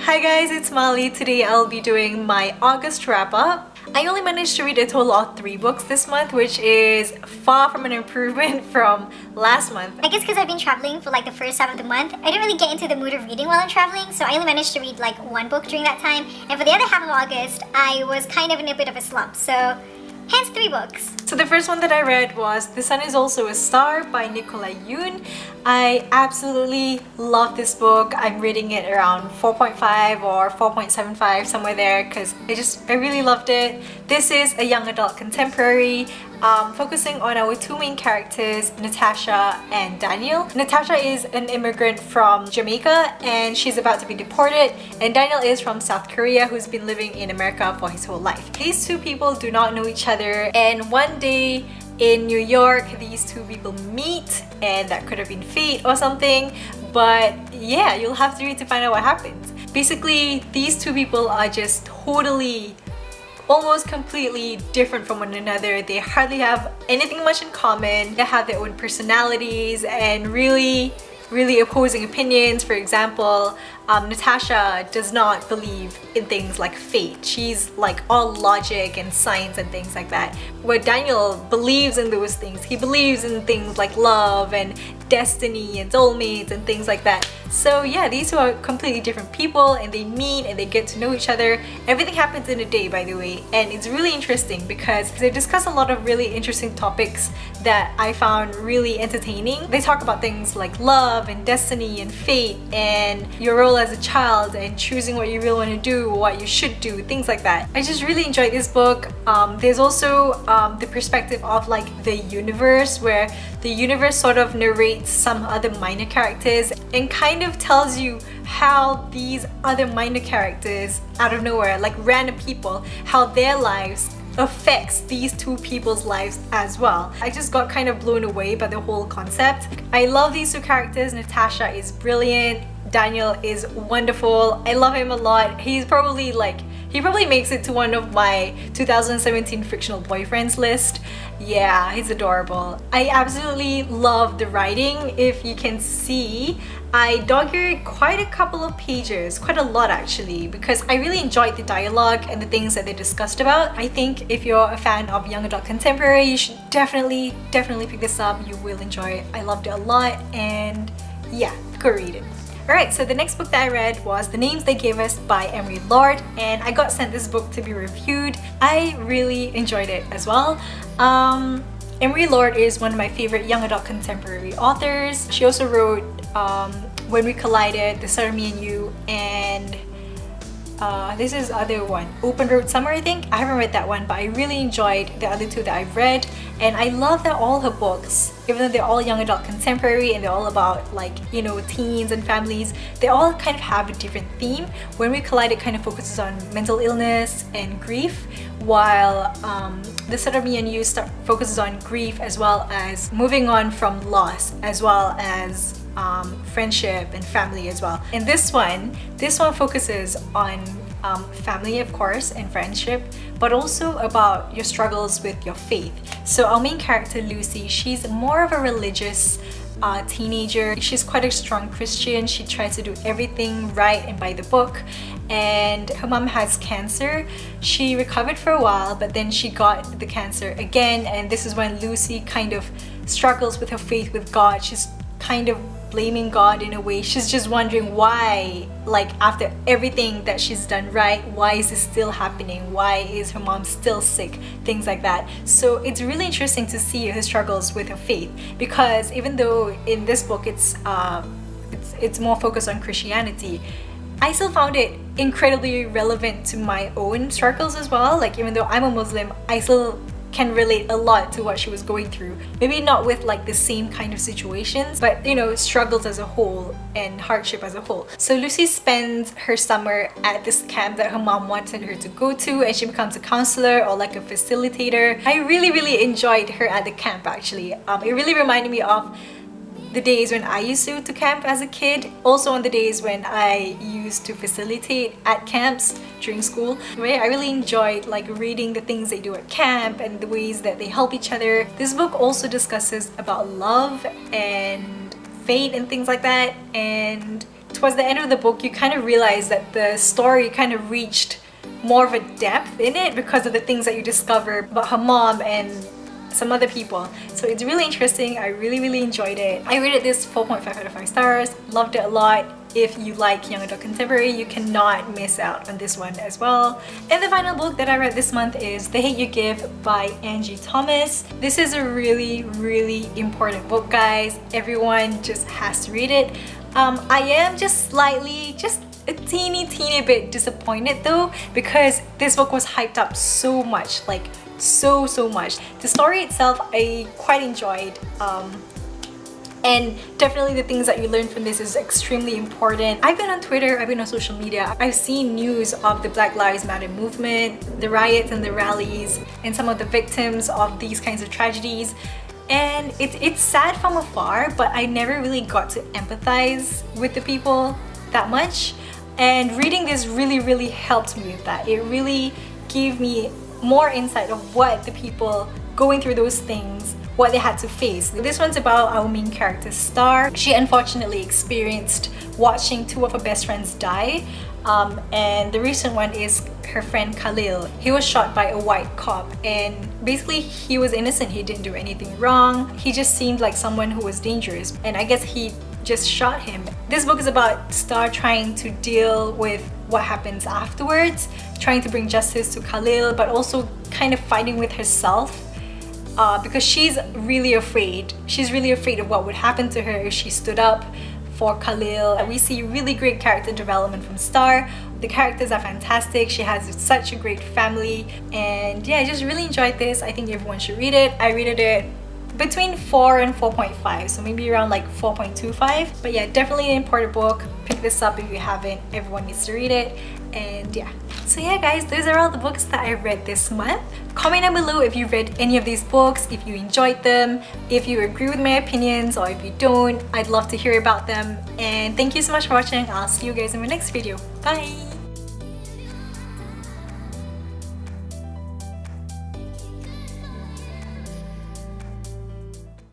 Hi guys, it's Mali. Today I'll be doing my August wrap-up. I only managed to read a total of 3 books this month, which is far from an improvement from last month. I guess because I've been traveling for like the first half of the month, I didn't really get into the mood of reading while I'm traveling, so I only managed to read like 1 book during that time. And for the other half of August, I was kind of in a bit of a slump, so hence 3 books. So the first one that I read was The Sun Is Also a Star by Nicola Yoon. I absolutely love this book. I'm rating it around 4.5 or 4.75, somewhere there, because I really loved it. This is a young adult contemporary focusing on our 2 main characters, Natasha and Daniel. Natasha is an immigrant from Jamaica and she's about to be deported, and Daniel is from South Korea who's been living in America for his whole life. These 2 people do not know each other, and one day in New York these 2 people meet, and that could have been fate or something, but yeah, you'll have to read to find out what happens. Basically, these 2 people are just totally, almost completely different from one another. They hardly have anything much in common. They have their own personalities and really opposing opinions. For example, Natasha does not believe in things like fate. She's like all logic and science and things like that. Where Daniel believes in those things. He believes in things like love and destiny and soulmates and things like that. So yeah, these 2 are completely different people, and they meet and they get to know each other. Everything happens in a day, by the way, and it's really interesting because they discuss a lot of really interesting topics that I found really entertaining. They talk about things like love and destiny and fate and your role as a child and choosing what you really want to do, what you should do, things like that. I just really enjoyed this book. There's also the perspective of like the universe, where the universe sort of narrates some other minor characters and kind of tells you how these other minor characters out of nowhere, like random people, how their lives affects these 2 people's lives as well. I just got kind of blown away by the whole concept. I love these 2 characters. Natasha is brilliant. Daniel is wonderful. I love him a lot. He probably makes it to one of my 2017 fictional boyfriends list. Yeah, he's adorable. I absolutely love the writing. If you can see, I dog-eared quite a couple of pages, quite a lot actually, because I really enjoyed the dialogue and the things that they discussed about. I think if you're a fan of young adult contemporary, you should definitely pick this up. You will enjoy it. I loved it a lot, and yeah, go read it. Alright, so the next book that I read was The Names They Gave Us by Emery Lord, and I got sent this book to be reviewed. I really enjoyed it as well. Emery Lord is one of my favorite young adult contemporary authors. She also wrote When We Collided, The Sun, Me and You, and this is the other one, Open Road Summer, I think. I haven't read that one, but I really enjoyed the other 2 that I've read, and I love that all her books, even though they're all young adult contemporary and they're all about like, you know, teens and families, they all kind of have a different theme. When We Collided kind of focuses on mental illness and grief, while The Sun, Me and You focuses on grief as well as moving on from loss, as well as friendship and family as well. And this one focuses on family, of course, and friendship, but also about your struggles with your faith. So our main character, Lucy, she's more of a religious teenager. She's quite a strong Christian. She tries to do everything right and by the book, and her mom has cancer. She recovered for a while, but then she got the cancer again, and this is when Lucy kind of struggles with her faith with God. She's kind of blaming God in a way. She's just wondering why, like after everything that she's done right, why is this still happening? Why is her mom still sick? Things like that. So it's really interesting to see her struggles with her faith, because even though in this book it's more focused on Christianity, I still found it incredibly relevant to my own struggles as well. Like even though I'm a Muslim, I still can relate a lot to what she was going through. Maybe not with like the same kind of situations, but you know, struggles as a whole and hardship as a whole. So Lucy spends her summer at this camp that her mom wanted her to go to, and she becomes a counselor or like a facilitator. I really enjoyed her at the camp actually. It really reminded me of the days when I used to camp as a kid, also on the days when I used to facilitate at camps during school. Right? I really enjoyed like reading the things they do at camp and the ways that they help each other. This book also discusses about love and fate and things like that, and towards the end of the book, you kind of realize that the story kind of reached more of a depth in it because of the things that you discover about her mom and some other people. So it's really interesting. I really enjoyed it. I rated this 4.5 out of 5 stars. Loved it a lot. If you like young adult contemporary, you cannot miss out on this one as well. And the final book that I read this month is The Hate You Give by Angie Thomas. This is a really important book, guys. Everyone just has to read it. I am just a teeny bit disappointed though, because this book was hyped up so much, like so much. The story itself I quite enjoyed, and definitely the things that you learn from this is extremely important. I've been on Twitter, I've been on social media, I've seen news of the Black Lives Matter movement, the riots and the rallies, and some of the victims of these kinds of tragedies. And it's sad from afar, but I never really got to empathize with the people that much. And reading this really helped me with that. It really gave me more insight of what the people going through those things, what they had to face. This one's about our main character, Star. She unfortunately experienced watching two of her best friends die. And the recent one is her friend Khalil. He was shot by a white cop, and basically he was innocent. He didn't do anything wrong. He just seemed like someone who was dangerous, and I guess he just shot him. This book is about Star trying to deal with what happens afterwards, trying to bring justice to Khalil, but also kind of fighting with herself, because she's really afraid. She's really afraid of what would happen to her if she stood up for Khalil. We see really great character development from Star. The characters are fantastic. She has such a great family, and yeah, I just really enjoyed this. I think everyone should read it. I rated it between 4 and 4.5, so maybe around like 4.25. But yeah, definitely an important book. Pick this up if you haven't. Everyone needs to read it. And yeah, so yeah guys, those are all the books that I read this month. Comment down below if you read any of these books, if you enjoyed them, if you agree with my opinions, or if you don't. I'd love to hear about them. And thank you so much for watching. I'll see you guys in my next video. Bye!